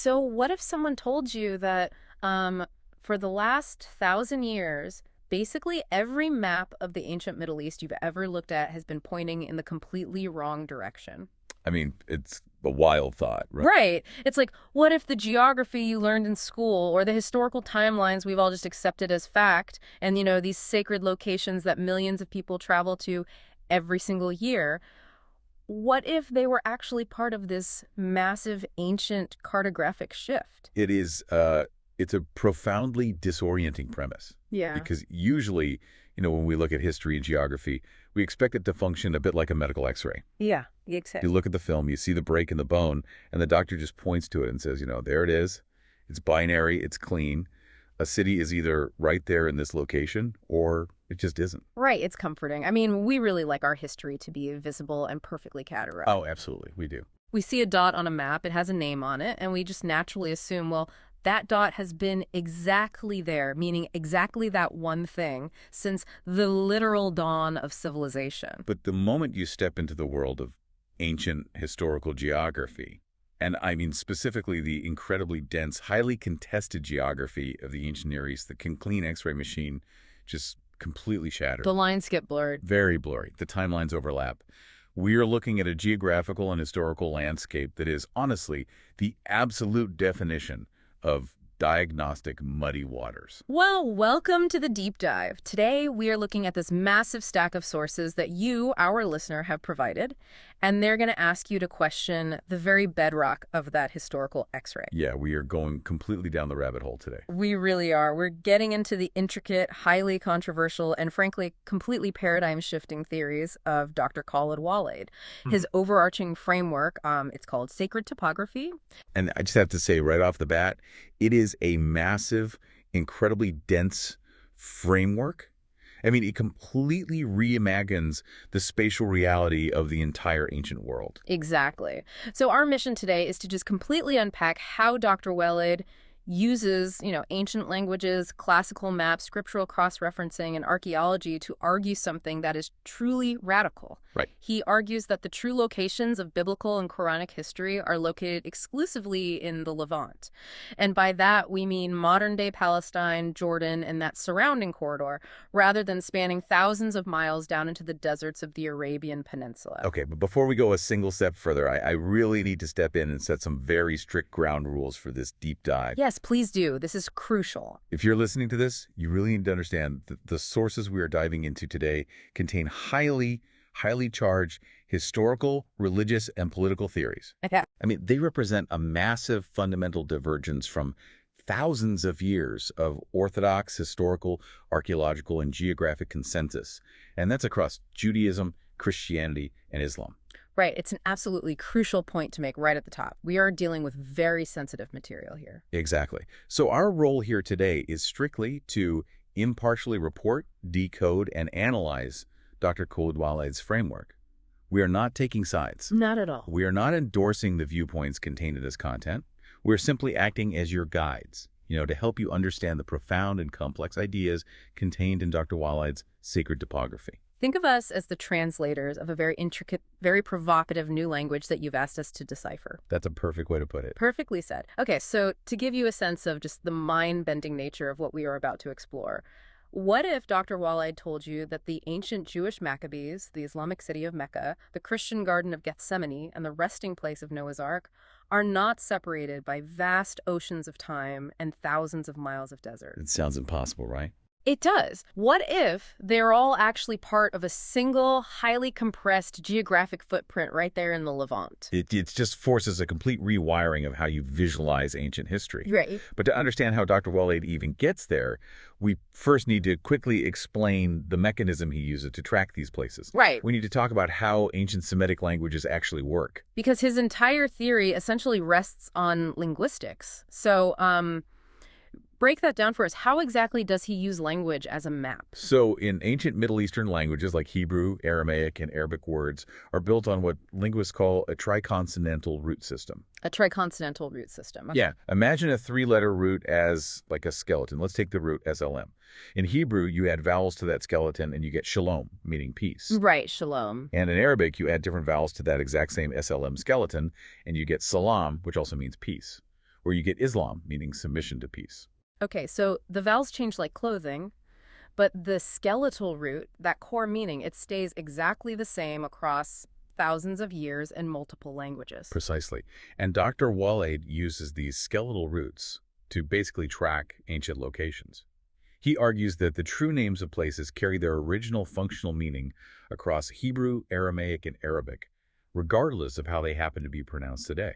So what if someone told you that for the last 1,000 years, basically every map of the ancient Middle East you've ever looked at has been pointing in the completely wrong direction? I mean, it's a wild thought, right? Right. It's like, what if the geography you learned in school or the historical timelines we've all just accepted as fact and, these sacred locations that millions of people travel to every single year, what if they were actually part of this massive ancient cartographic shift? It's a profoundly disorienting premise. Yeah. Because usually, when we look at history and geography, we expect it to function a bit like a medical x-ray. Yeah, exactly. You look at the film, you see the break in the bone, and the doctor just points to it and says, there it is. It's binary, it's clean. A city is either right there in this location or it just isn't. Right, it's comforting. I mean, we really like our history to be visible and perfectly categorized. Oh, absolutely, we do. We see a dot on a map, it has a name on it, and we just naturally assume, well, that dot has been exactly there, meaning exactly that one thing, since the literal dawn of civilization. But the moment you step into the world of ancient historical geography, and I mean specifically the incredibly dense, highly contested geography of the ancient Near East, the clean X-ray machine just completely shattered. The lines get blurred. Very blurry. The timelines overlap. We are looking at a geographical and historical landscape that is honestly the absolute definition of diagnostic muddy waters. Well, welcome to the deep dive. Today, we are looking at this massive stack of sources that you, our listener, have provided, and they're going to ask you to question the very bedrock of that historical X-ray. Yeah, we are going completely down the rabbit hole today. We really are. We're getting into the intricate, highly controversial, and frankly, completely paradigm-shifting theories of Dr. Khaled Waleed. His overarching framework, it's called Sacred Topography. And I just have to say right off the bat, it is a massive, incredibly dense framework. I mean, it completely reimagines the spatial reality of the entire ancient world. Exactly. So our mission today is to just completely unpack how Dr. Waleed uses, ancient languages, classical maps, scriptural cross-referencing, and archaeology to argue something that is truly radical. Right. He argues that the true locations of biblical and Quranic history are located exclusively in the Levant. And by that, we mean modern-day Palestine, Jordan, and that surrounding corridor, rather than spanning thousands of miles down into the deserts of the Arabian Peninsula. Okay, but before we go a single step further, I really need to step in and set some very strict ground rules for this deep dive. Yes, please do. This is crucial. If you're listening to this, you really need to understand that the sources we are diving into today contain highly charged historical, religious, and political theories. Okay. I mean, they represent a massive fundamental divergence from thousands of years of orthodox, historical, archaeological, and geographic consensus. And that's across Judaism, Christianity, and Islam. Right. It's an absolutely crucial point to make right at the top. We are dealing with very sensitive material here. Exactly. So our role here today is strictly to impartially report, decode, and analyze Dr. Khaled Waleed's framework. We are not taking sides. Not at all. We are not endorsing the viewpoints contained in this content. We're simply acting as your guides, to help you understand the profound and complex ideas contained in Dr. Waleed's sacred topography. Think of us as the translators of a very intricate, very provocative new language that you've asked us to decipher. That's a perfect way to put it. Perfectly said. Okay, so to give you a sense of just the mind-bending nature of what we are about to explore, what if Dr. Waleed told you that the ancient Jewish Maccabees, the Islamic city of Mecca, the Christian Garden of Gethsemane, and the resting place of Noah's Ark are not separated by vast oceans of time and thousands of miles of desert? It sounds impossible, right? It does. What if they're all actually part of a single, highly compressed geographic footprint right there in the Levant? It just forces a complete rewiring of how you visualize ancient history. Right. But to understand how Dr. Waleed even gets there, we first need to quickly explain the mechanism he uses to track these places. Right. We need to talk about how ancient Semitic languages actually work. Because his entire theory essentially rests on linguistics. So, break that down for us. How exactly does he use language as a map? So in ancient Middle Eastern languages like Hebrew, Aramaic, and Arabic, words are built on what linguists call a triconsonantal root system. A triconsonantal root system. Okay. Yeah. Imagine a three-letter root as like a skeleton. Let's take the root SLM. In Hebrew, you add vowels to that skeleton and you get shalom, meaning peace. Right, shalom. And in Arabic, you add different vowels to that exact same SLM skeleton and you get salam, which also means peace. or you get Islam, meaning submission to peace. Okay, so the vowels change like clothing, but the skeletal root, that core meaning, it stays exactly the same across thousands of years in multiple languages. Precisely. And Dr. Waleed uses these skeletal roots to basically track ancient locations. He argues that the true names of places carry their original functional meaning across Hebrew, Aramaic, and Arabic, regardless of how they happen to be pronounced today.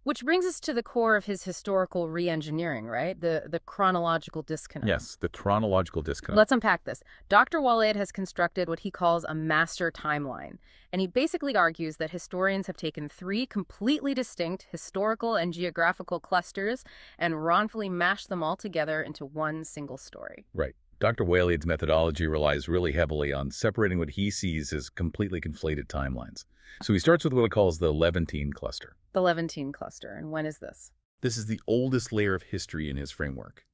Which brings us to the core of his historical re-engineering, right? The chronological disconnect. Yes, the chronological disconnect. Let's unpack this. Dr. Waleed has constructed what he calls a master timeline, and he basically argues that historians have taken three completely distinct historical and geographical clusters and wrongfully mashed them all together into one single story. Right. Dr. Waleed's methodology relies really heavily on separating what he sees as completely conflated timelines. So he starts with what he calls the Levantine cluster. The Levantine cluster. And when is this? This is the oldest layer of history in his framework.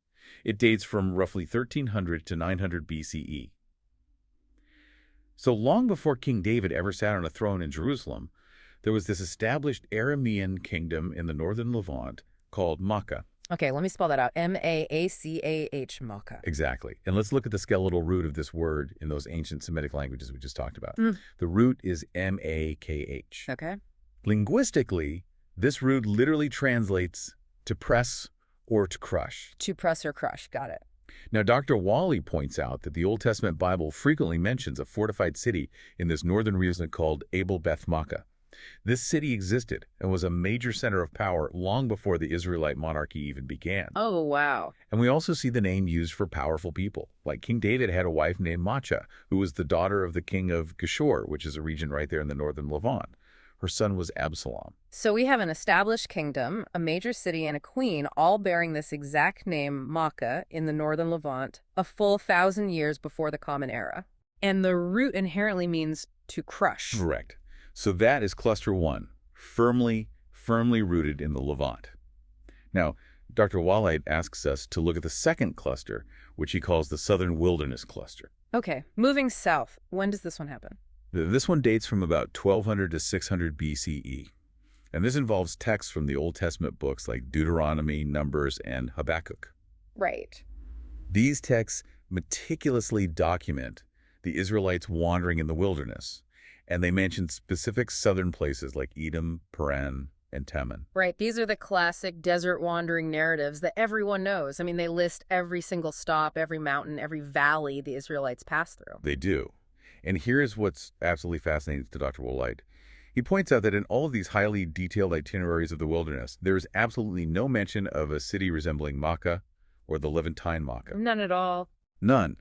It dates from roughly 1300 to 900 BCE. So long before King David ever sat on a throne in Jerusalem, there was this established Aramean kingdom in the northern Levant called Mecca. Okay, let me spell that out. M-A-A-C-A-H, Mecca. Exactly. And let's look at the skeletal root of this word in those ancient Semitic languages we just talked about. The root is M-A-K-H. Okay. Linguistically, this root literally translates to press or to crush. To press or crush. Got it. Now, Dr. Waleed points out that the Old Testament Bible frequently mentions a fortified city in this northern region called Abel-Beth-Makkah. This city existed and was a major center of power long before the Israelite monarchy even began. Oh, wow. And we also see the name used for powerful people. Like King David had a wife named Macha, who was the daughter of the king of Geshur, which is a region right there in the northern Levant. Her son was Absalom. So we have an established kingdom, a major city, and a queen, all bearing this exact name, Mecca, in the northern Levant, a full 1,000 years before the Common Era. And the root inherently means to crush. Correct. So that is cluster one, firmly rooted in the Levant. Now, Dr. Waleed asks us to look at the second cluster, which he calls the Southern Wilderness Cluster. Okay, moving south, when does this one happen? This one dates from about 1200 to 600 BCE. And this involves texts from the Old Testament books like Deuteronomy, Numbers, and Habakkuk. Right. These texts meticulously document the Israelites wandering in the wilderness. And they mention specific southern places like Edom, Paran, and Teman. Right. These are the classic desert wandering narratives that everyone knows. I mean, they list every single stop, every mountain, every valley the Israelites passed through. They do. And here's what's absolutely fascinating to Dr. Waleed. He points out that in all of these highly detailed itineraries of the wilderness, there is absolutely no mention of a city resembling Mecca or the Levantine Mecca. None at all. None.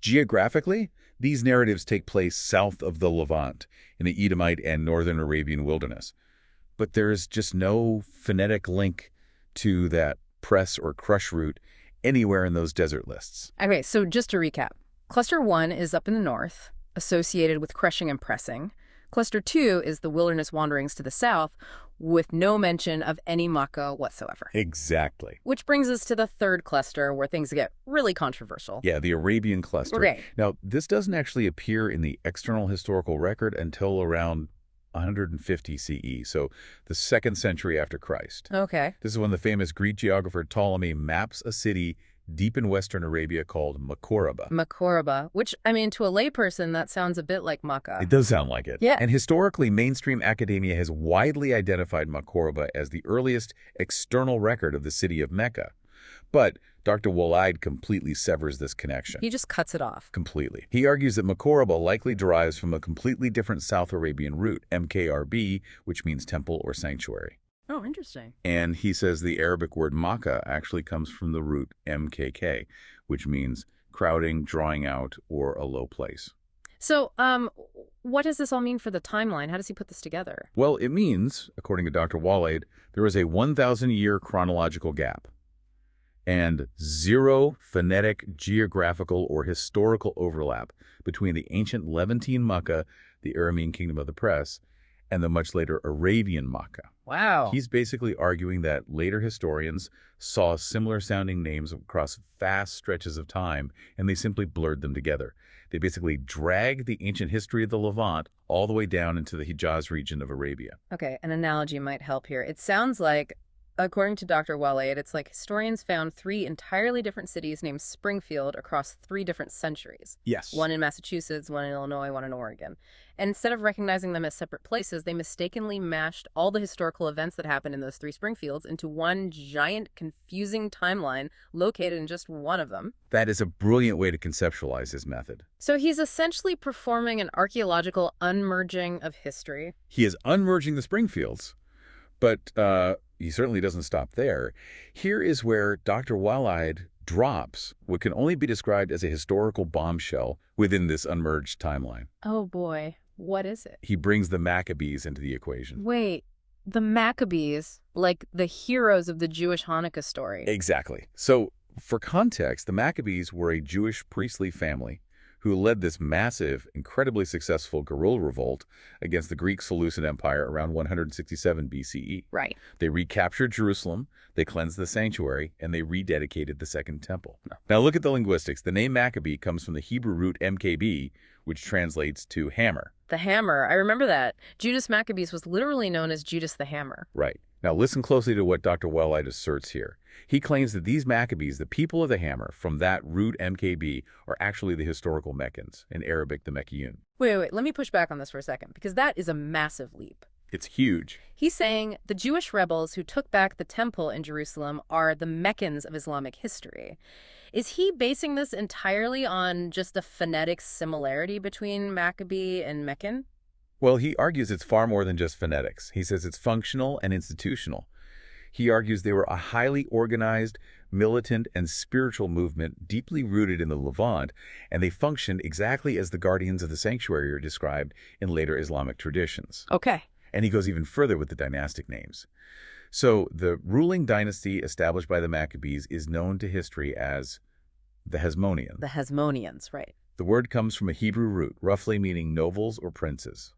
Geographically, these narratives take place south of the Levant, in the Edomite and northern Arabian wilderness. But there is just no phonetic link to that press or crush root anywhere in those desert lists. Okay, so just to recap, Cluster 1 is up in the north, associated with crushing and pressing. Cluster 2 is the wilderness wanderings to the south, with no mention of any Mecca whatsoever. Exactly. Which brings us to the third cluster, where things get really controversial. Yeah, the Arabian cluster. Right. Now, this doesn't actually appear in the external historical record until around 150 CE, so the 2nd century after Christ. Okay. This is when the famous Greek geographer Ptolemy maps a city deep in western Arabia called Makoraba, which, I mean, to a layperson, that sounds a bit like Mecca. It does sound like it. Yeah. And historically, mainstream academia has widely identified Makoraba as the earliest external record of the city of Mecca. But Dr. Waleed completely severs this connection. He just cuts it off. Completely. He argues that Makoraba likely derives from a completely different South Arabian root, MKRB, which means temple or sanctuary. Oh, interesting. And he says the Arabic word Makkah actually comes from the root MKK, which means crowding, drawing out, or a low place. So, what does this all mean for the timeline? How does he put this together? Well, it means, according to Dr. Waleed, there is a 1,000-year chronological gap and 0 phonetic, geographical, or historical overlap between the ancient Levantine Mecca, the Aramean kingdom of the press, and the much later Arabian Mecca. Wow. He's basically arguing that later historians saw similar-sounding names across vast stretches of time, and they simply blurred them together. They basically dragged the ancient history of the Levant all the way down into the Hijaz region of Arabia. Okay, an analogy might help here. It sounds like According to Dr. Waleed, it's like historians found 3 entirely different cities named Springfield across 3 different centuries. Yes. One in Massachusetts, one in Illinois, one in Oregon. And instead of recognizing them as separate places, they mistakenly mashed all the historical events that happened in those 3 Springfields into one giant, confusing timeline located in just one of them. That is a brilliant way to conceptualize his method. So he's essentially performing an archaeological unmerging of history. He is unmerging the Springfields, but he certainly doesn't stop there. Here is where Dr. Waleed drops what can only be described as a historical bombshell within this unmerged timeline. Oh boy, what is it? He brings the Maccabees into the equation. Wait, the Maccabees, like the heroes of the Jewish Hanukkah story. Exactly. So, for context, the Maccabees were a Jewish priestly family who led this massive, incredibly successful guerrilla revolt against the Greek Seleucid Empire around 167 BCE. Right. They recaptured Jerusalem, they cleansed the sanctuary, and they rededicated the Second Temple. Now look at the linguistics. The name Maccabee comes from the Hebrew root MKB, which translates to hammer. The hammer. I remember that. Judas Maccabeus was literally known as Judas the Hammer. Right. Now listen closely to what Dr. Waleed asserts here. He claims that these Maccabees, the people of the hammer, from that root MKB, are actually the historical Meccans, in Arabic the Meccayun. Wait, let me push back on this for a second, because that is a massive leap. It's huge. He's saying the Jewish rebels who took back the temple in Jerusalem are the Meccans of Islamic history. Is he basing this entirely on just a phonetic similarity between Maccabee and Meccan? Well, he argues it's far more than just phonetics. He says it's functional and institutional. He argues they were a highly organized, militant, and spiritual movement deeply rooted in the Levant, and they functioned exactly as the guardians of the sanctuary are described in later Islamic traditions. Okay. And he goes even further with the dynastic names. So the ruling dynasty established by the Maccabees is known to history as the Hasmoneans. The Hasmoneans, right. The word comes from a Hebrew root, roughly meaning nobles or princes.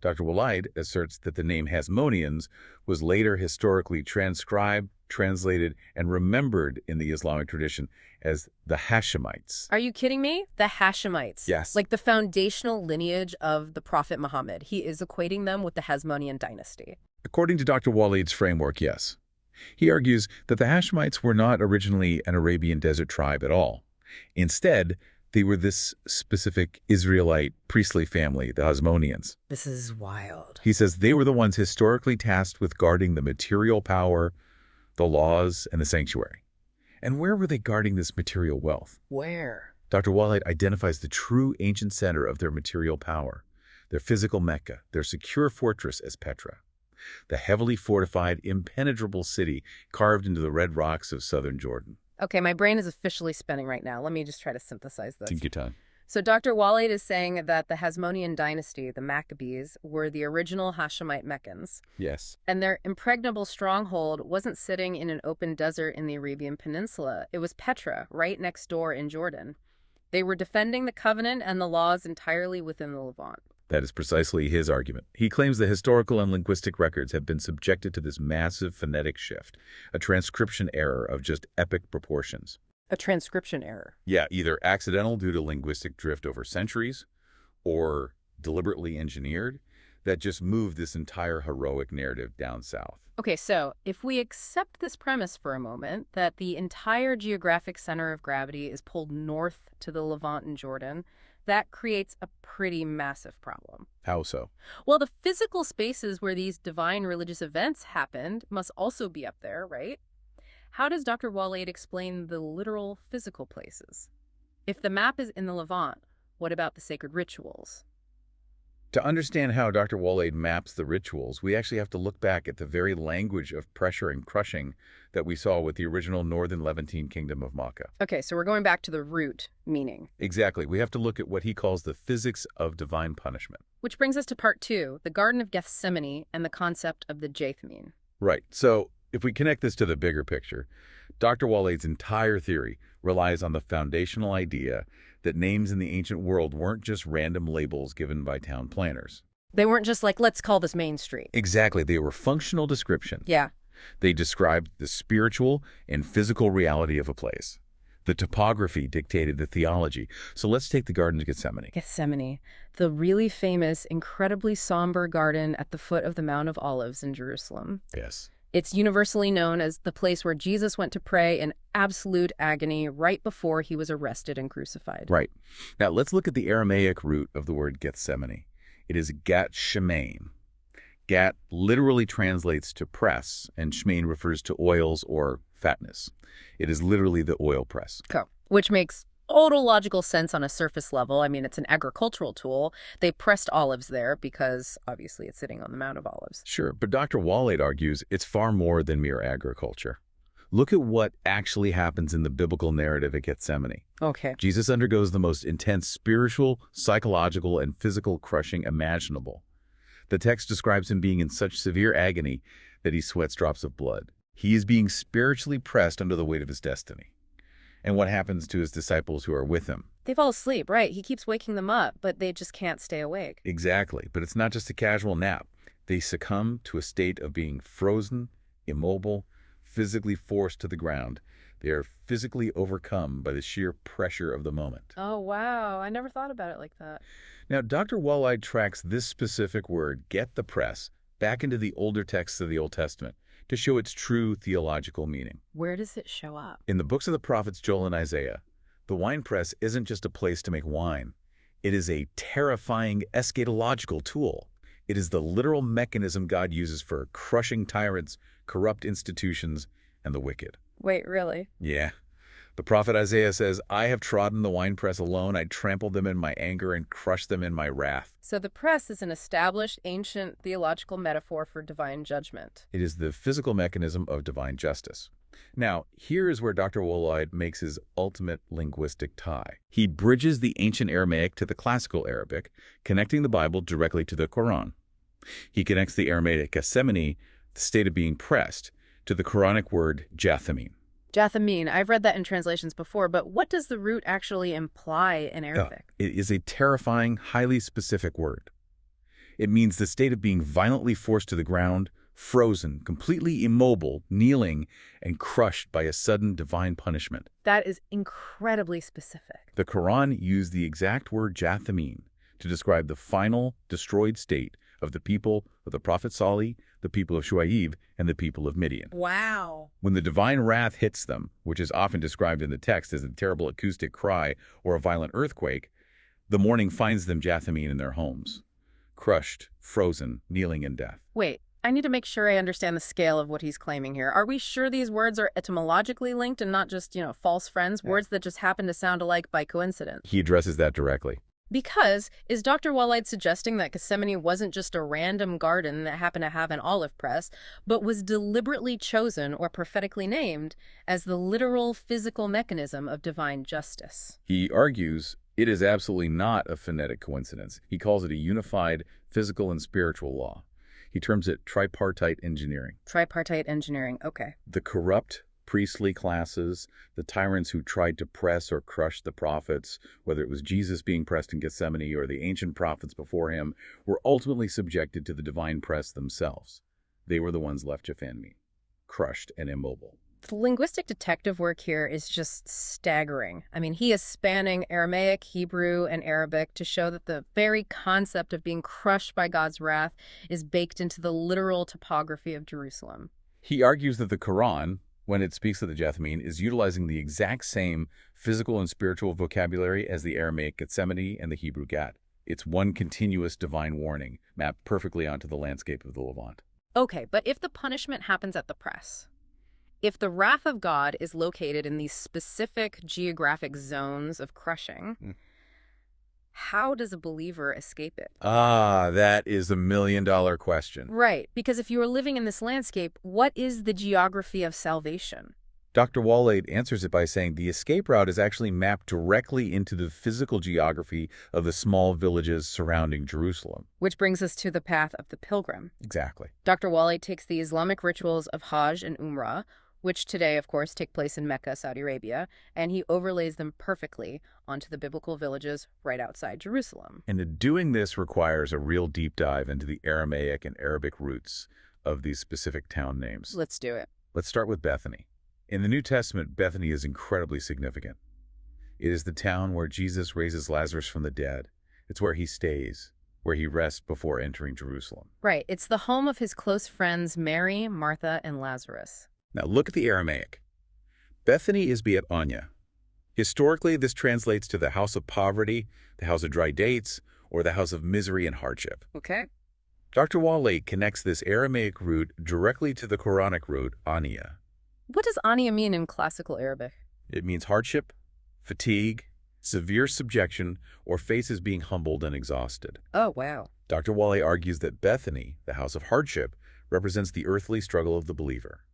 Dr. Waleed asserts that the name Hasmoneans was later historically transcribed, translated, and remembered in the Islamic tradition as the Hashemites. Are you kidding me? The Hashemites. Yes. Like the foundational lineage of the Prophet Muhammad. He is equating them with the Hasmonean dynasty. According to Dr. Waleed's framework, yes. He argues that the Hashemites were not originally an Arabian desert tribe at all. Instead, they were this specific Israelite priestly family, the Hasmoneans. This is wild. He says they were the ones historically tasked with guarding the material power, the laws, and the sanctuary. And where were they guarding this material wealth? Where? Dr. Waleed identifies the true ancient center of their material power, their physical Mecca, their secure fortress as Petra, the heavily fortified, impenetrable city carved into the red rocks of southern Jordan. Okay, my brain is officially spinning right now. Let me just try to synthesize this. Take your time. So Dr. Waleed is saying that the Hasmonean dynasty, the Maccabees, were the original Hashemite Meccans. Yes. And their impregnable stronghold wasn't sitting in an open desert in the Arabian Peninsula. It was Petra, right next door in Jordan. They were defending the covenant and the laws entirely within the Levant. That is precisely his argument. He claims the historical and linguistic records have been subjected to this massive phonetic shift, a transcription error of just epic proportions. A transcription error. Yeah, either accidental due to linguistic drift over centuries, or deliberately engineered, that just moved this entire heroic narrative down south. Okay, so if we accept this premise for a moment, that the entire geographic center of gravity is pulled north to the Levant and Jordan, that creates a pretty massive problem. How so? Well, the physical spaces where these divine religious events happened must also be up there, right? How does Dr. Waleed explain the literal physical places? If the map is in the Levant, what about the sacred rituals? To understand how Dr. Waleed maps the rituals, we actually have to look back at the very language of pressure and crushing that we saw with the original northern Levantine kingdom of Mecca. Okay, so we're going back to the root meaning. Exactly. We have to look at what he calls the physics of divine punishment. Which brings us to part 2, the Garden of Gethsemane and the concept of the Jathmine. Right. So if we connect this to the bigger picture, Dr. Waleed's entire theory relies on the foundational idea that names in the ancient world weren't just random labels given by town planners. They weren't just like, let's call this Main Street. Exactly. They were functional descriptions. Yeah. They described the spiritual and physical reality of a place. The topography dictated the theology. So let's take the Garden of Gethsemane. Gethsemane, the really famous, incredibly somber garden at the foot of the Mount of Olives in Jerusalem. Yes. It's universally known as the place where Jesus went to pray in absolute agony right before he was arrested and crucified. Right. Now, let's look at the Aramaic root of the word Gethsemane. It is gat shemain. Gat literally translates to press, and shemain refers to oils or fatness. It is literally the oil press. Cool. Which makes total logical sense on a surface level. I mean, it's an agricultural tool. They pressed olives there because, obviously, it's sitting on the Mount of Olives. Sure, but Dr. Waleed argues it's far more than mere agriculture. Look at what actually happens in the biblical narrative at Gethsemane. Okay. Jesus undergoes the most intense spiritual, psychological, and physical crushing imaginable. The text describes him being in such severe agony that he sweats drops of blood. He is being spiritually pressed under the weight of his destiny. And what happens to his disciples who are with him? They fall asleep, right? He keeps waking them up, but they just can't stay awake. Exactly, but it's not just a casual nap. They succumb to a state of being frozen, immobile, physically forced to the ground. They are physically overcome by the sheer pressure of the moment. Oh, wow. I never thought about it like that. Now, Dr. Waleed tracks this specific word, get the press, back into the older texts of the Old Testament to show its true theological meaning. Where does it show up? In the books of the prophets Joel and Isaiah, the wine press isn't just a place to make wine. It is a terrifying eschatological tool. It is the literal mechanism God uses for crushing tyrants, corrupt institutions, and the wicked. Wait, really? Yeah. The prophet Isaiah says, I have trodden the winepress alone. I trampled them in my anger and crushed them in my wrath. So the press is an established ancient theological metaphor for divine judgment. It is the physical mechanism of divine justice. Now, here is where Dr. Waleed makes his ultimate linguistic tie. He bridges the ancient Aramaic to the classical Arabic, connecting the Bible directly to the Quran. He connects the Aramaic Gethsemane, the state of being pressed, to the Quranic word Jathamine. Jathamine, I've read that in translations before, but what does the root actually imply in Arabic? It is a terrifying, highly specific word. It means the state of being violently forced to the ground, frozen, completely immobile, kneeling, and crushed by a sudden divine punishment. That is incredibly specific. The Quran used the exact word Jathamine to describe the final, destroyed state of the people of the Prophet Salih, the people of Shu'aib, and the people of Midian. Wow. When the divine wrath hits them, which is often described in the text as a terrible acoustic cry or a violent earthquake, the mourning finds them Jathamine in their homes, crushed, frozen, kneeling in death. Wait, I need to make sure I understand the scale of what he's claiming here. Are we sure these words are etymologically linked and not just, false friends, words that just happen to sound alike by coincidence? He addresses that directly. Because, is Dr. Waleed suggesting that Gethsemane wasn't just a random garden that happened to have an olive press, but was deliberately chosen or prophetically named as the literal physical mechanism of divine justice? He argues it is absolutely not a phonetic coincidence. He calls it a unified physical and spiritual law. He terms it tripartite engineering. Tripartite engineering, okay. The corrupt priestly classes, the tyrants who tried to press or crush the prophets, whether it was Jesus being pressed in Gethsemane or the ancient prophets before him, were ultimately subjected to the divine press themselves. They were the ones left Jathamine, crushed and immobile. The linguistic detective work here is just staggering. I mean, he is spanning Aramaic, Hebrew, and Arabic to show that the very concept of being crushed by God's wrath is baked into the literal topography of Jerusalem. He argues that the Quran, when it speaks of the Jathamine, is utilizing the exact same physical and spiritual vocabulary as the Aramaic Gethsemane and the Hebrew Gat. It's one continuous divine warning, mapped perfectly onto the landscape of the Levant. Okay, but if the punishment happens at the press, if the wrath of God is located in these specific geographic zones of crushing, how does a believer escape it? Ah, that is the million-dollar question. Right, because if you are living in this landscape, what is the geography of salvation? Dr. Waleed answers it by saying the escape route is actually mapped directly into the physical geography of the small villages surrounding Jerusalem. Which brings us to the path of the pilgrim. Exactly. Dr. Waleed takes the Islamic rituals of Hajj and Umrah, which today, of course, take place in Mecca, Saudi Arabia, and he overlays them perfectly onto the biblical villages right outside Jerusalem. And doing this requires a real deep dive into the Aramaic and Arabic roots of these specific town names. Let's do it. Let's start with Bethany. In the New Testament, Bethany is incredibly significant. It is the town where Jesus raises Lazarus from the dead. It's where he stays, where he rests before entering Jerusalem. Right. It's the home of his close friends Mary, Martha, and Lazarus. Now look at the Aramaic. Bethany is Anya. Historically, this translates to the house of poverty, the house of dry dates, or the house of misery and hardship. Okay. Dr. Waleed connects this Aramaic root directly to the Quranic root, Ania. What does Ania mean in classical Arabic? It means hardship, fatigue, severe subjection, or faces being humbled and exhausted. Oh, wow. Dr. Waleed argues that Bethany, the house of hardship, represents the earthly struggle of the believer.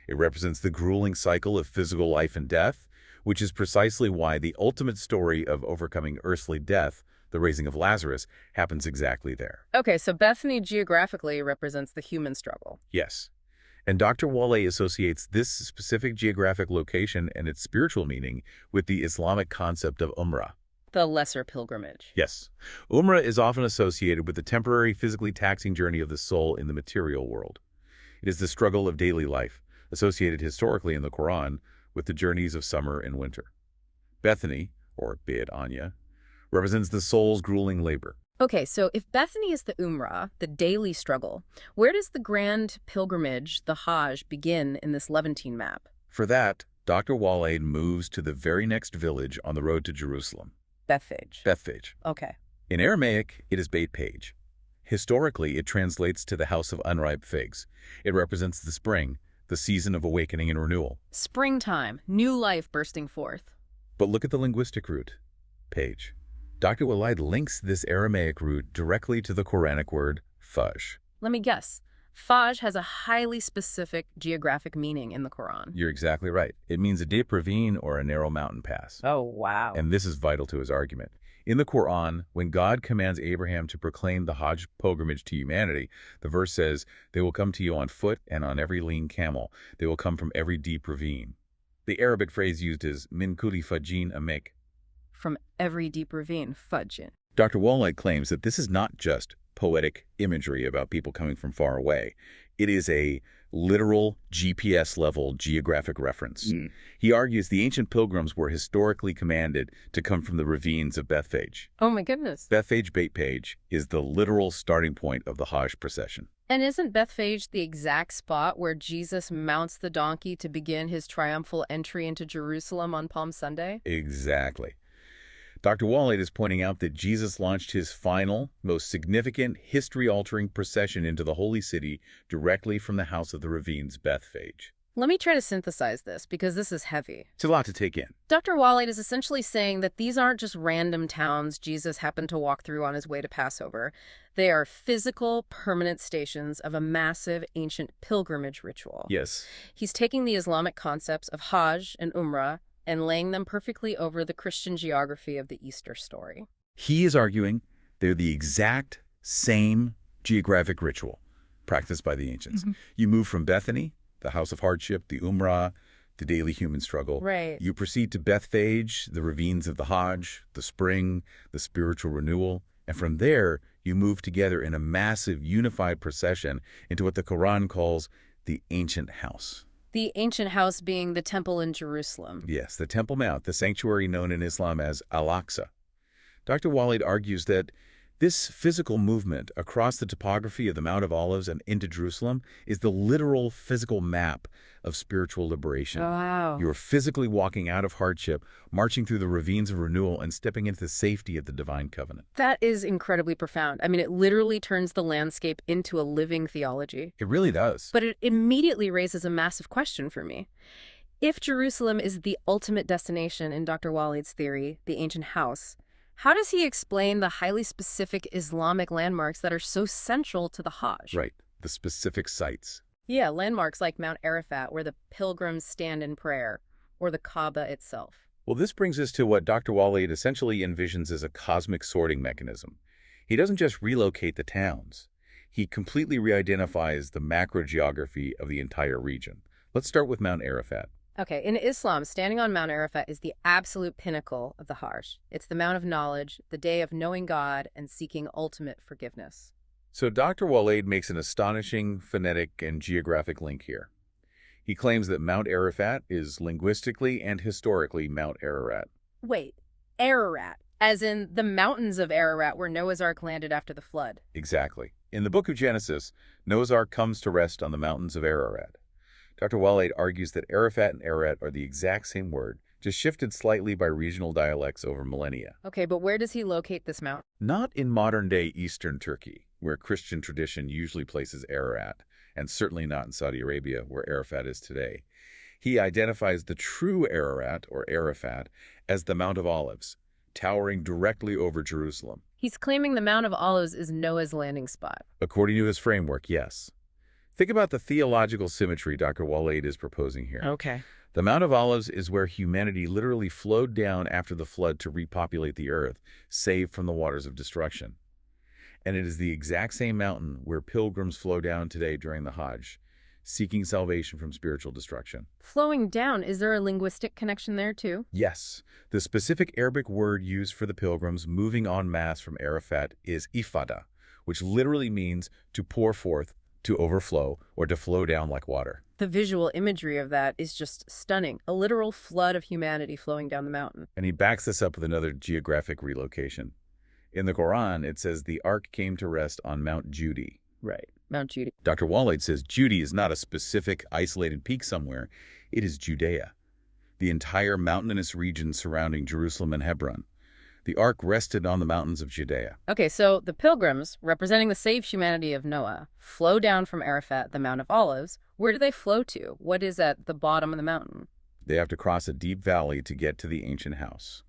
It represents the grueling cycle of physical life and death, which is precisely why the ultimate story of overcoming earthly death, the raising of Lazarus, happens exactly there. Okay, so Bethany geographically represents the human struggle. Yes. And Dr. Waleed associates this specific geographic location and its spiritual meaning with the Islamic concept of Umrah. The lesser pilgrimage. Yes. Umrah is often associated with the temporary, physically taxing journey of the soul in the material world. It is the struggle of daily life, associated historically in the Quran with the journeys of summer and winter. Bethany, or Beit Anya, represents the soul's grueling labor. Okay, so if Bethany is the Umrah, the daily struggle, where does the grand pilgrimage, the Hajj, begin in this Levantine map? For that, Dr. Waleed moves to the very next village on the road to Jerusalem. Bethphage. Bethphage. Okay. In Aramaic, it is Beit Page. Historically, it translates to the house of unripe figs. It represents the spring, the season of awakening and renewal. Springtime, new life bursting forth. But look at the linguistic root, page. Dr. Waleed links this Aramaic root directly to the Quranic word faj. Let me guess. Faj has a highly specific geographic meaning in the Quran. You're exactly right. It means a deep ravine or a narrow mountain pass. Oh, wow. And this is vital to his argument. In the Quran, when God commands Abraham to proclaim the Hajj pilgrimage to humanity, the verse says, "They will come to you on foot and on every lean camel. They will come from every deep ravine." The Arabic phrase used is min kulli fajin amik. From every deep ravine, fudgin. Dr. Waleed claims that this is not just poetic imagery about people coming from far away. It is a literal GPS-level geographic reference. He argues the ancient pilgrims were historically commanded to come from the ravines of Bethphage. Oh my goodness. Bethphage Beit Page is the literal starting point of the Hajj procession. And isn't Bethphage the exact spot where Jesus mounts the donkey to begin his triumphal entry into Jerusalem on Palm Sunday? Exactly. Dr. Waleed is pointing out that Jesus launched his final, most significant, history-altering procession into the Holy City directly from the house of the ravines, Bethphage. Let me try to synthesize this, because this is heavy. It's a lot to take in. Dr. Waleed is essentially saying that these aren't just random towns Jesus happened to walk through on his way to Passover. They are physical, permanent stations of a massive, ancient pilgrimage ritual. Yes. He's taking the Islamic concepts of Hajj and Umrah and laying them perfectly over the Christian geography of the Easter story. He is arguing they're the exact same geographic ritual practiced by the ancients. You move from Bethany, the house of hardship, the Umrah, the daily human struggle. Right. You proceed to Bethphage, the ravines of the Hajj, the spring, the spiritual renewal. And from there, you move together in a massive unified procession into what the Quran calls the ancient house. The ancient house being the temple in Jerusalem. Yes, the Temple Mount, the sanctuary known in Islam as Al-Aqsa. Dr. Waleed argues that this physical movement across the topography of the Mount of Olives and into Jerusalem is the literal physical map of spiritual liberation. Wow. You're physically walking out of hardship, marching through the ravines of renewal, and stepping into the safety of the divine covenant. That is incredibly profound. I mean, it literally turns the landscape into a living theology. It really does. But it immediately raises a massive question for me. If Jerusalem is the ultimate destination in Dr. Waleed's theory, the ancient house, how does he explain the highly specific Islamic landmarks that are so central to the Hajj? Right, the specific sites. Yeah, landmarks like Mount Arafat, where the pilgrims stand in prayer, or the Kaaba itself. Well, this brings us to what Dr. Waleed essentially envisions as a cosmic sorting mechanism. He doesn't just relocate the towns. He completely re-identifies the macro-geography of the entire region. Let's start with Mount Arafat. Okay, in Islam, standing on Mount Arafat is the absolute pinnacle of the Hajj. It's the Mount of Knowledge, the day of knowing God and seeking ultimate forgiveness. So Dr. Waleed makes an astonishing phonetic and geographic link here. He claims that Mount Arafat is linguistically and historically Mount Ararat. Wait, Ararat. As in the mountains of Ararat where Noah's Ark landed after the flood. Exactly. In the book of Genesis, Noah's Ark comes to rest on the mountains of Ararat. Dr. Waleed argues that Arafat and Ararat are the exact same word, just shifted slightly by regional dialects over millennia. Okay, but where does he locate this mountain? Not in modern-day eastern Turkey, where Christian tradition usually places Ararat, and certainly not in Saudi Arabia, where Arafat is today. He identifies the true Ararat, or Arafat, as the Mount of Olives, towering directly over Jerusalem. He's claiming the Mount of Olives is Noah's landing spot. According to his framework, yes. Think about the theological symmetry Dr. Waleed is proposing here. Okay. The Mount of Olives is where humanity literally flowed down after the flood to repopulate the earth, saved from the waters of destruction. And it is the exact same mountain where pilgrims flow down today during the Hajj, seeking salvation from spiritual destruction. Flowing down, is there a linguistic connection there too? Yes. The specific Arabic word used for the pilgrims moving en masse from Arafat is ifada, which literally means to pour forth, to overflow, or to flow down like water. The visual imagery of that is just stunning. A literal flood of humanity flowing down the mountain. And he backs this up with another geographic relocation. In the Quran, it says the ark came to rest on Mount Judy. Right, Mount Judy. Dr. Waleed says Judy is not a specific isolated peak somewhere. It is Judea, the entire mountainous region surrounding Jerusalem and Hebron. The ark rested on the mountains of Judea. Okay, so the pilgrims, representing the saved humanity of Noah, flow down from Arafat, the Mount of Olives. Where do they flow to? What is at the bottom of the mountain? They have to cross a deep valley to get to the ancient house,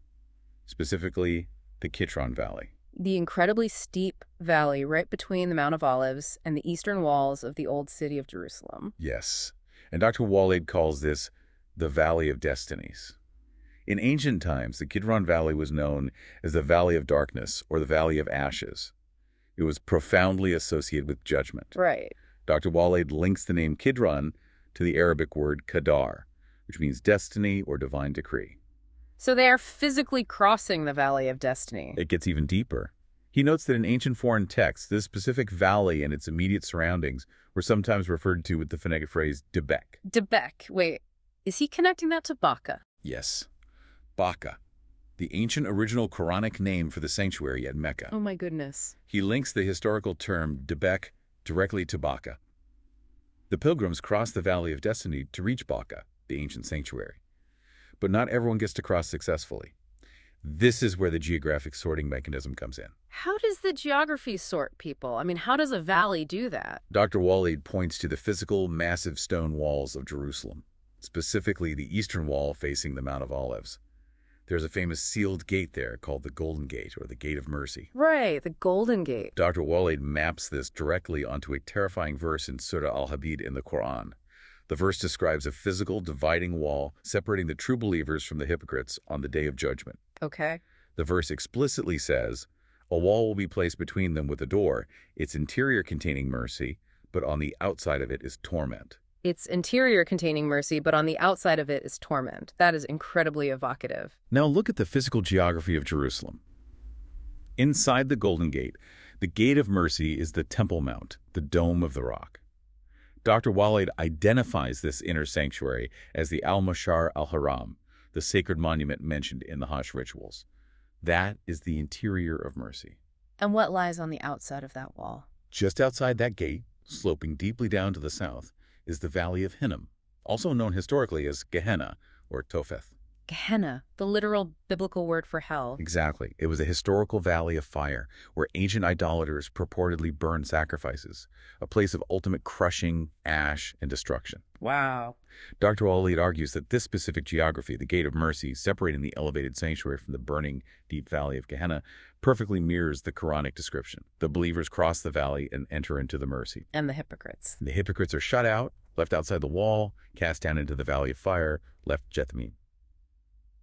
specifically the Kidron Valley. The incredibly steep valley right between the Mount of Olives and the eastern walls of the old city of Jerusalem. Yes, and Dr. Waleed calls this the Valley of Destinies. In ancient times, the Kidron Valley was known as the Valley of Darkness or the Valley of Ashes. It was profoundly associated with judgment. Right. Dr. Waleed links the name Kidron to the Arabic word qadar, which means destiny or divine decree. So they are physically crossing the Valley of Destiny. It gets even deeper. He notes that in ancient foreign texts, this specific valley and its immediate surroundings were sometimes referred to with the phonetic phrase Debek. Debek. Wait, is he connecting that to Baka? Yes. Baka, the ancient original Quranic name for the sanctuary at Mecca. Oh my goodness. He links the historical term Debek directly to Baka. The pilgrims crossed the Valley of Destiny to reach Baka, the ancient sanctuary. But not everyone gets to cross successfully. This is where the geographic sorting mechanism comes in. How does the geography sort people? I mean, how does a valley do that? Dr. Waleed points to the physical, massive stone walls of Jerusalem, specifically the eastern wall facing the Mount of Olives. There's a famous sealed gate there called the Golden Gate, or the Gate of Mercy. Right, the Golden Gate. Dr. Waleed maps this directly onto a terrifying verse in Surah Al-Hadid in the Quran. The verse describes a physical dividing wall separating the true believers from the hypocrites on the Day of Judgment. Okay. The verse explicitly says, a wall will be placed between them with a door, its interior containing mercy, but on the outside of it is torment. Its interior containing mercy, but on the outside of it is torment. That is incredibly evocative. Now look at the physical geography of Jerusalem. Inside the Golden Gate, the Gate of Mercy is the Temple Mount, the Dome of the Rock. Dr. Waleed identifies this inner sanctuary as the Al-Mashar al-Haram, the sacred monument mentioned in the Hajj rituals. That is the interior of mercy. And what lies on the outside of that wall? Just outside that gate, sloping deeply down to the south, is the Valley of Hinnom, also known historically as Gehenna or Topheth. Gehenna, the literal biblical word for hell. Exactly. It was a historical valley of fire where ancient idolaters purportedly burned sacrifices, a place of ultimate crushing, ash, and destruction. Wow. Dr. Waleed argues that this specific geography, the Gate of Mercy, separating the elevated sanctuary from the burning, deep valley of Gehenna, perfectly mirrors the Quranic description. The believers cross the valley and enter into the mercy. And the hypocrites. The hypocrites are shut out, left outside the wall, cast down into the valley of fire, left Jethmine,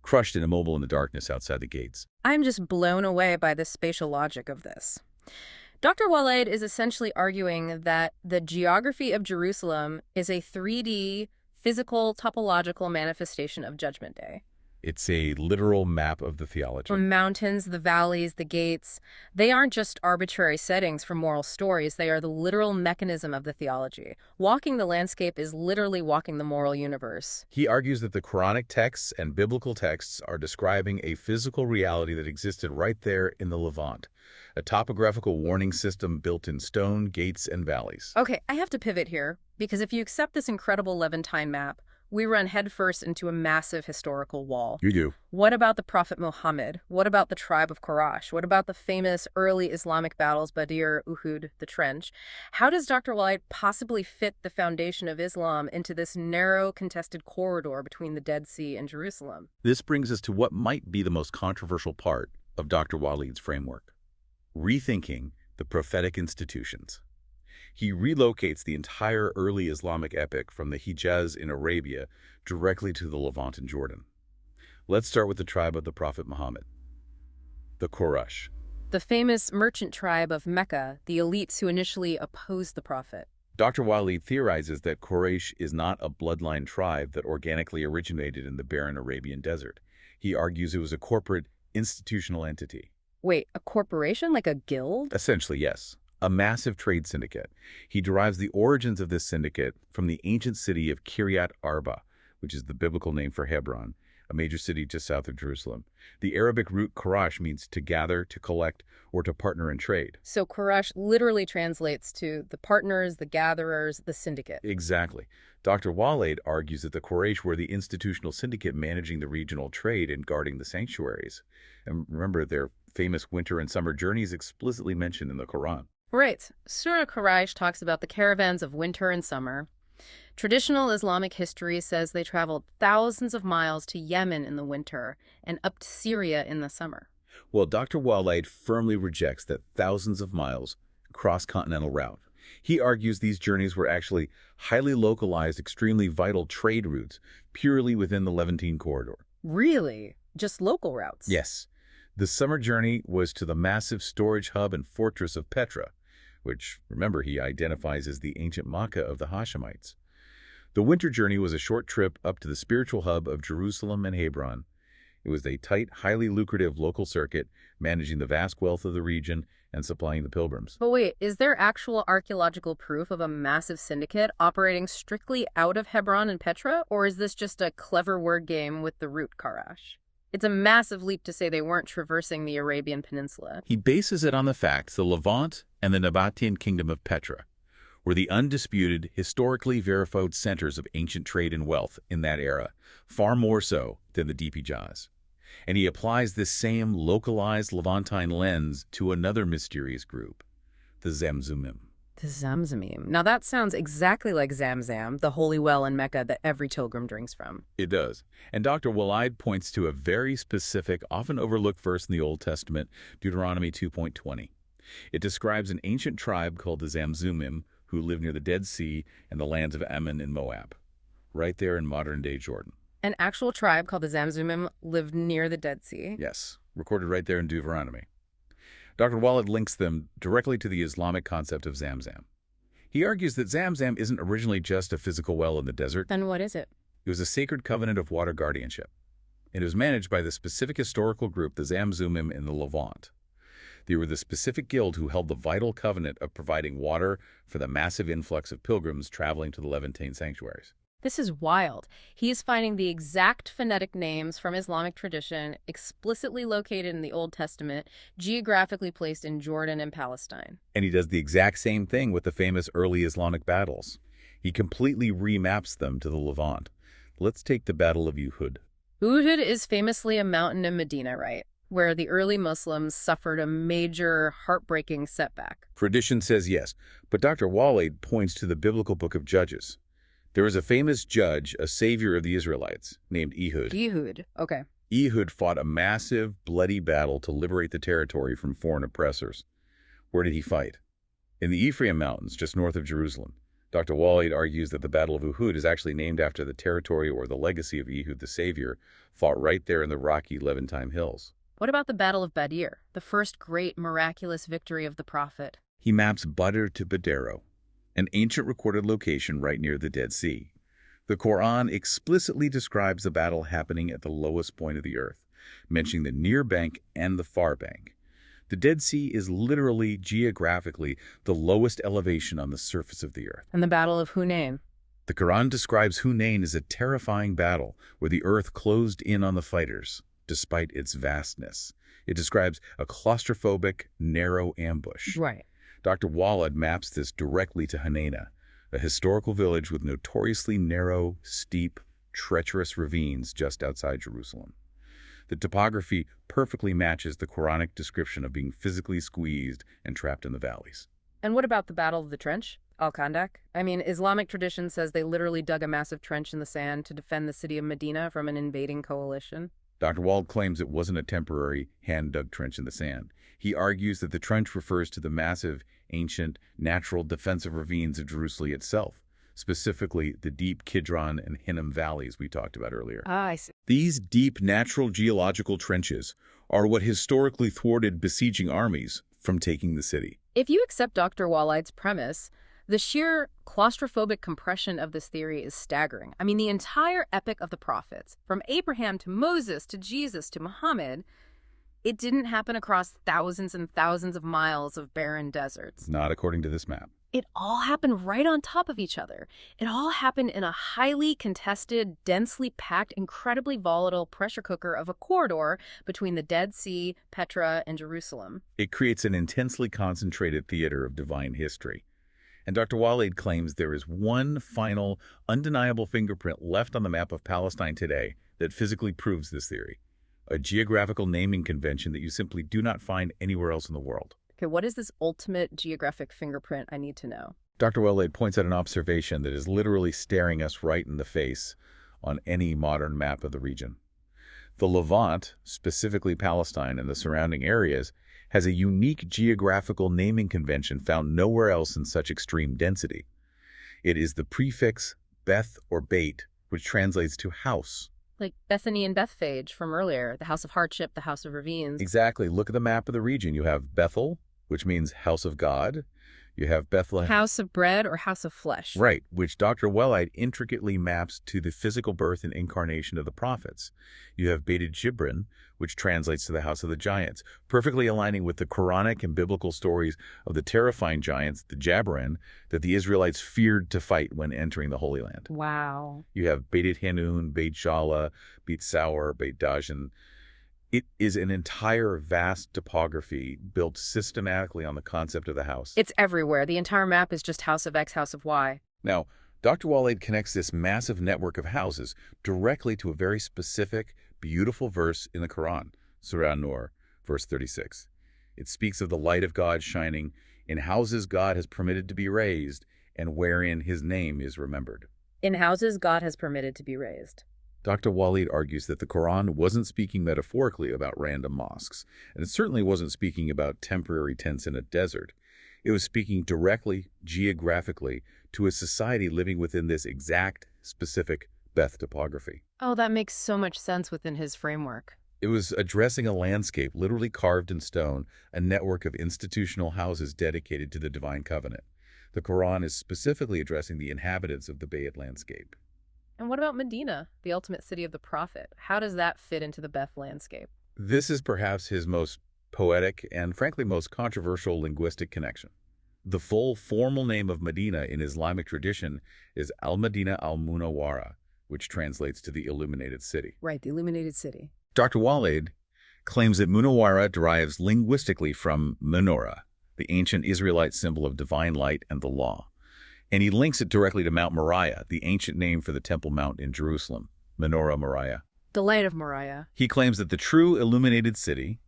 crushed and immobile in the darkness outside the gates. I'm just blown away by the spatial logic of this. Dr. Waleed is essentially arguing that the geography of Jerusalem is a 3D, physical, topological manifestation of Judgment Day. It's a literal map of the theology. The mountains, the valleys, the gates, they aren't just arbitrary settings for moral stories. They are the literal mechanism of the theology. Walking the landscape is literally walking the moral universe. He argues that the Quranic texts and biblical texts are describing a physical reality that existed right there in the Levant, a topographical warning system built in stone, gates, and valleys. Okay, I have to pivot here, because if you accept this incredible Levantine map, we run headfirst into a massive historical wall. You do. What about the Prophet Muhammad? What about the tribe of Quraysh? What about the famous early Islamic battles, Badr, Uhud, the Trench? How does Dr. Waleed possibly fit the foundation of Islam into this narrow, contested corridor between the Dead Sea and Jerusalem? This brings us to what might be the most controversial part of Dr. Waleed's framework: rethinking the prophetic institutions. He relocates the entire early Islamic epic from the Hijaz in Arabia directly to the Levant in Jordan. Let's start with the tribe of the Prophet Muhammad, the Quraysh. The famous merchant tribe of Mecca, the elites who initially opposed the Prophet. Dr. Waleed theorizes that Quraysh is not a bloodline tribe that organically originated in the barren Arabian desert. He argues it was a corporate, institutional entity. Wait, a corporation like a guild? Essentially, yes. A massive trade syndicate. He derives the origins of this syndicate from the ancient city of Kiryat Arba, which is the biblical name for Hebron, a major city just south of Jerusalem. The Arabic root Quraysh means to gather, to collect, or to partner in trade. So Quraysh literally translates to the partners, the gatherers, the syndicate. Exactly. Dr. Waleed argues that the Quraysh were the institutional syndicate managing the regional trade and guarding the sanctuaries. And remember, their famous winter and summer journeys explicitly mentioned in the Quran. Right. Surah Quraysh talks about the caravans of winter and summer. Traditional Islamic history says they traveled thousands of miles to Yemen in the winter and up to Syria in the summer. Well, Dr. Waleed firmly rejects that thousands of miles cross-continental route. He argues these journeys were actually highly localized, extremely vital trade routes purely within the Levantine corridor. Really? Just local routes? Yes. The summer journey was to the massive storage hub and fortress of Petra, which, remember, he identifies as the ancient Mecca of the Hashemites. The winter journey was a short trip up to the spiritual hub of Jerusalem and Hebron. It was a tight, highly lucrative local circuit, managing the vast wealth of the region and supplying the pilgrims. But wait, is there actual archaeological proof of a massive syndicate operating strictly out of Hebron and Petra, or is this just a clever word game with the root Quraysh? It's a massive leap to say they weren't traversing the Arabian Peninsula. He bases it on the facts the Levant and the Nabatean kingdom of Petra were the undisputed, historically verified centers of ancient trade and wealth in that era, far more so than the deep Hijaz. And he applies this same localized Levantine lens to another mysterious group, the Zamzumim. The Zamzumim. Now that sounds exactly like Zamzam, the holy well in Mecca that every pilgrim drinks from. It does. And Dr. Waleed points to a very specific, often overlooked verse in the Old Testament, Deuteronomy 2.20. It describes an ancient tribe called the Zamzumim who lived near the Dead Sea and the lands of Ammon and Moab, right there in modern-day Jordan. An actual tribe called the Zamzumim lived near the Dead Sea? Yes, recorded right there in Deuteronomy. Dr. Waleed links them directly to the Islamic concept of Zamzam. He argues that Zamzam isn't originally just a physical well in the desert. Then what is it? It was a sacred covenant of water guardianship. It was managed by the specific historical group, the Zamzumim in the Levant. They were the specific guild who held the vital covenant of providing water for the massive influx of pilgrims traveling to the Levantine sanctuaries. This is wild. He is finding the exact phonetic names from Islamic tradition explicitly located in the Old Testament, geographically placed in Jordan and Palestine. And he does the exact same thing with the famous early Islamic battles. He completely remaps them to the Levant. Let's take the Battle of Uhud. Uhud is famously a mountain in Medina, right? Where the early Muslims suffered a major, heartbreaking setback. Tradition says yes, but Dr. Waleed points to the biblical book of Judges. There was a famous judge, a savior of the Israelites, named Ehud. Ehud, okay. Ehud fought a massive, bloody battle to liberate the territory from foreign oppressors. Where did he fight? In the Ephraim Mountains, just north of Jerusalem. Dr. Waleed argues that the Battle of Uhud is actually named after the territory or the legacy of Ehud the Savior, fought right there in the rocky Levantine hills. What about the Battle of Badr, the first great miraculous victory of the Prophet? He maps Badr to Badero, an ancient recorded location right near the Dead Sea. The Quran explicitly describes the battle happening at the lowest point of the earth, mentioning the near bank and the far bank. The Dead Sea is literally, geographically, the lowest elevation on the surface of the earth. And the Battle of Hunain. The Quran describes Hunain as a terrifying battle where the earth closed in on the fighters, despite its vastness. It describes a claustrophobic, narrow ambush. Right. Dr. Waleed maps this directly to Hunain, a historical village with notoriously narrow, steep, treacherous ravines just outside Jerusalem. The topography perfectly matches the Quranic description of being physically squeezed and trapped in the valleys. And what about the Battle of the Trench? Al-Khandak? I mean, Islamic tradition says they literally dug a massive trench in the sand to defend the city of Medina from an invading coalition. Dr. Waleed claims it wasn't a temporary, hand-dug trench in the sand. He argues that the trench refers to the massive, ancient, natural defensive ravines of Jerusalem itself, specifically the deep Kidron and Hinnom valleys we talked about earlier. I see. These deep natural geological trenches are what historically thwarted besieging armies from taking the city. If you accept Dr. Waleed's premise, the sheer claustrophobic compression of this theory is staggering. I mean, the entire epic of the prophets, from Abraham to Moses to Jesus to Muhammad, it didn't happen across thousands and thousands of miles of barren deserts. Not according to this map. It all happened right on top of each other. It all happened in a highly contested, densely packed, incredibly volatile pressure cooker of a corridor between the Dead Sea, Petra, and Jerusalem. It creates an intensely concentrated theater of divine history. And Dr. Waleed claims there is one final, undeniable fingerprint left on the map of Palestine today that physically proves this theory. A geographical naming convention that you simply do not find anywhere else in the world. Okay, what is this ultimate geographic fingerprint I need to know? Dr. Waleed points out an observation that is literally staring us right in the face on any modern map of the region. The Levant, specifically Palestine and the surrounding areas, has a unique geographical naming convention found nowhere else in such extreme density. It is the prefix Beth or Beit, which translates to house. Like Bethany and Bethphage from earlier, the house of hardship, the house of ravines. Exactly. Look at the map of the region. You have Bethel, which means house of God. You have Bethlehem. House of bread or house of flesh. Right, which Dr. Waleed intricately maps to the physical birth and incarnation of the prophets. You have Beit Jibrin, which translates to the house of the giants, perfectly aligning with the Quranic and biblical stories of the terrifying giants, the Jabberin, that the Israelites feared to fight when entering the Holy Land. Wow. You have Beit Hanun, Beit Shala, Beit Saur, Beit Dajan. It is an entire vast topography built systematically on the concept of the house. It's everywhere. The entire map is just house of X, house of Y. Now, Dr. Waleed connects this massive network of houses directly to a very specific, beautiful verse in the Quran, Surah An-Nur, verse 36. It speaks of the light of God shining in houses God has permitted to be raised and wherein his name is remembered. In houses God has permitted to be raised. Dr. Waleed argues that the Quran wasn't speaking metaphorically about random mosques, and it certainly wasn't speaking about temporary tents in a desert. It was speaking directly, geographically, to a society living within this exact, specific Beth topography. Oh, that makes so much sense within his framework. It was addressing a landscape literally carved in stone, a network of institutional houses dedicated to the divine covenant. The Quran is specifically addressing the inhabitants of the Bayt landscape. And what about Medina, the ultimate city of the prophet? How does that fit into the Beth landscape? This is perhaps his most poetic and, frankly, most controversial linguistic connection. The full formal name of Medina in Islamic tradition is Al-Madina al-Munawwara, which translates to the illuminated city. Right, the illuminated city. Dr. Waleed claims that Munawwara derives linguistically from menorah, the ancient Israelite symbol of divine light and the law. And he links it directly to Mount Moriah, the ancient name for the Temple Mount in Jerusalem, Menorah Moriah. The light of Moriah. He claims that the true illuminated city,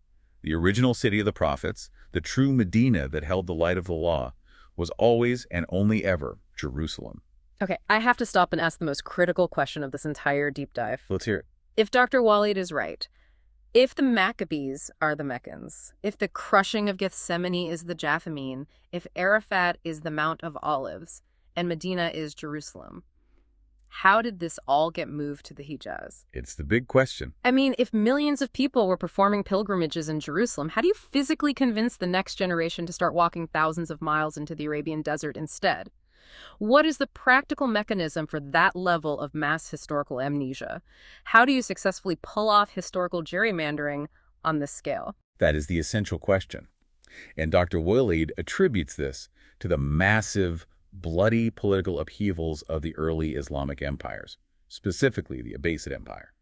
the original city of the prophets, the true Medina that held the light of the law, was always and only ever Jerusalem. Okay, I have to stop and ask the most critical question of this entire deep dive. Let's hear it. If Dr. Waleed is right, if the Maccabees are the Meccans, if the crushing of Gethsemane is the Jathamine, if Arafat is the Mount of Olives, and Medina is Jerusalem, how did this all get moved to the Hijaz? It's the big question. I mean, if millions of people were performing pilgrimages in Jerusalem, how do you physically convince the next generation to start walking thousands of miles into the Arabian desert instead? What is the practical mechanism for that level of mass historical amnesia? How do you successfully pull off historical gerrymandering on this scale? That is the essential question. And Dr. Waleed attributes this to the massive, bloody political upheavals of the early Islamic empires, specifically the Abbasid Empire.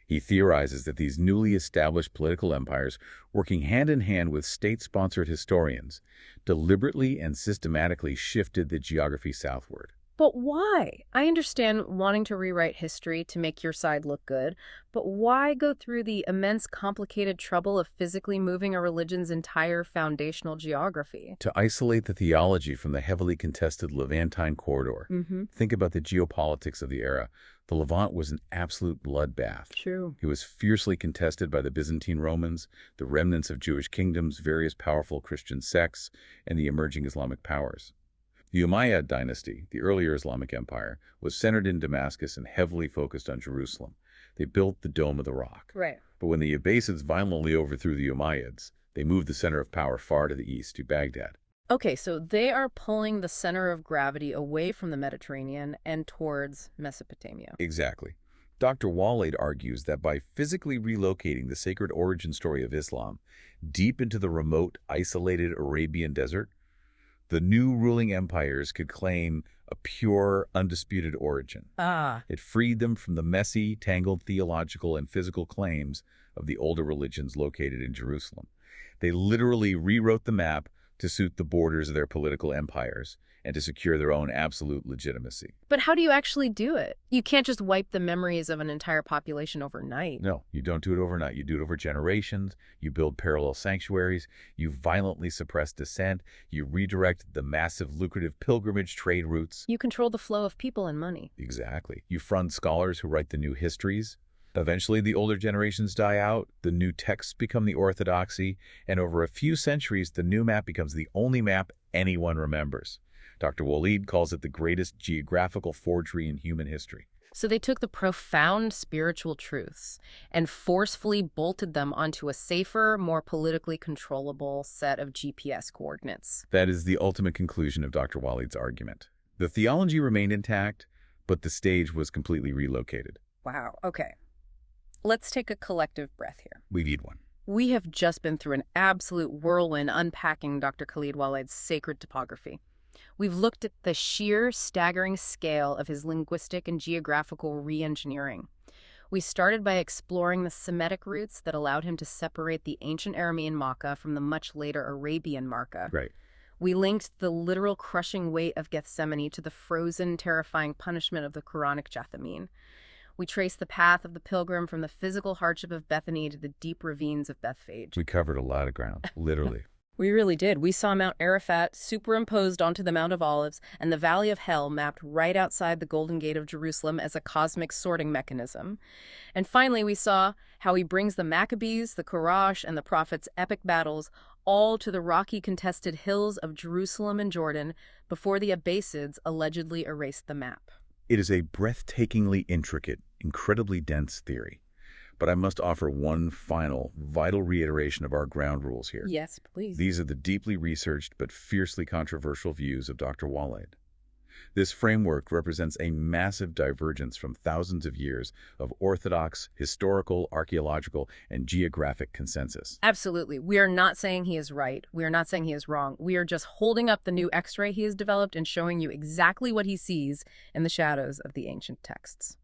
He theorizes that these newly established political empires, working hand in hand with state-sponsored historians, deliberately and systematically shifted the geography southward. But why? I understand wanting to rewrite history to make your side look good, but why go through the immense complicated trouble of physically moving a religion's entire foundational geography? To isolate the theology from the heavily contested Levantine corridor. Think about the geopolitics of the era. The Levant was an absolute bloodbath. True. It was fiercely contested by the Byzantine Romans, the remnants of Jewish kingdoms, various powerful Christian sects, and the emerging Islamic powers. The Umayyad dynasty, the earlier Islamic empire, was centered in Damascus and heavily focused on Jerusalem. They built the Dome of the Rock. Right. But when the Abbasids violently overthrew the Umayyads, they moved the center of power far to the east, to Baghdad. Okay, so they are pulling the center of gravity away from the Mediterranean and towards Mesopotamia. Exactly. Dr. Waleed argues that by physically relocating the sacred origin story of Islam deep into the remote, isolated Arabian desert, the new ruling empires could claim a pure, undisputed origin. It freed them from the messy, tangled theological and physical claims of the older religions located in Jerusalem. They literally rewrote the map to suit the borders of their political empires and to secure their own absolute legitimacy. But how do you actually do it? You can't just wipe the memories of an entire population overnight. No, you don't do it overnight. You do it over generations. You build parallel sanctuaries. You violently suppress dissent. You redirect the massive, lucrative pilgrimage trade routes. You control the flow of people and money. Exactly. You fund scholars who write the new histories. Eventually, the older generations die out, the new texts become the orthodoxy, and over a few centuries, the new map becomes the only map anyone remembers. Dr. Waleed calls it the greatest geographical forgery in human history. So they took the profound spiritual truths and forcefully bolted them onto a safer, more politically controllable set of GPS coordinates. That is the ultimate conclusion of Dr. Waleed's argument. The theology remained intact, but the stage was completely relocated. Wow, okay. Let's take a collective breath here. We need one. We have just been through an absolute whirlwind unpacking Dr. Khaled Waleed's sacred topography. We've looked at the sheer, staggering scale of his linguistic and geographical re-engineering. We started by exploring the Semitic roots that allowed him to separate the ancient Aramean Mecca from the much later Arabian Mecca. Right. We linked the literal crushing weight of Gethsemane to the frozen, terrifying punishment of the Quranic Jathameen. We traced the path of the pilgrim from the physical hardship of Bethany to the deep ravines of Bethphage. We covered a lot of ground, literally. We really did. We saw Mount Arafat superimposed onto the Mount of Olives and the Valley of Hell mapped right outside the Golden Gate of Jerusalem as a cosmic sorting mechanism. And finally, we saw how he brings the Maccabees, the Quraysh, and the Prophets' epic battles all to the rocky contested hills of Jerusalem and Jordan before the Abbasids allegedly erased the map. It is a breathtakingly intricate, incredibly dense theory. But I must offer one final, vital reiteration of our ground rules here. Yes, please. These are the deeply researched but fiercely controversial views of Dr. Waleed. This framework represents a massive divergence from thousands of years of orthodox, historical, archaeological, and geographic consensus. Absolutely. We are not saying he is right. We are not saying he is wrong. We are just holding up the new X-ray he has developed and showing you exactly what he sees in the shadows of the ancient texts.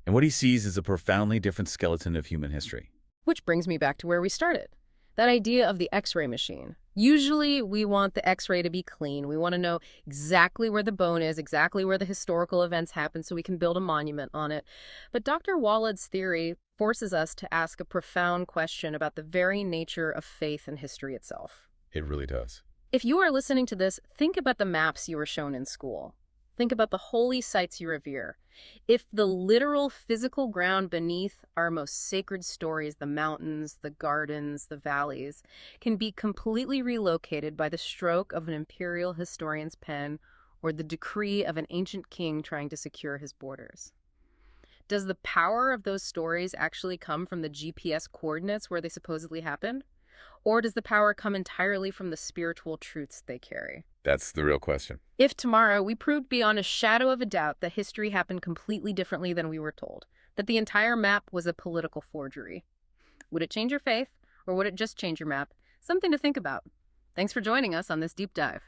And what he sees is a profoundly different skeleton of human history. Which brings me back to where we started. That idea of the X-ray machine. Usually we want the X-ray to be clean. We want to know exactly where the bone is, exactly where the historical events happen so we can build a monument on it. But Dr. Waleed's theory forces us to ask a profound question about the very nature of faith and history itself. It really does. If you are listening to this, think about the maps you were shown in school. Think about the holy sites you revere. If the literal physical ground beneath our most sacred stories, the mountains, the gardens, the valleys, can be completely relocated by the stroke of an imperial historian's pen or the decree of an ancient king trying to secure his borders, does the power of those stories actually come from the GPS coordinates where they supposedly happened? Or does the power come entirely from the spiritual truths they carry? That's the real question. If tomorrow we proved beyond a shadow of a doubt that history happened completely differently than we were told, that the entire map was a political forgery, would it change your faith, or would it just change your map? Something to think about. Thanks for joining us on this deep dive.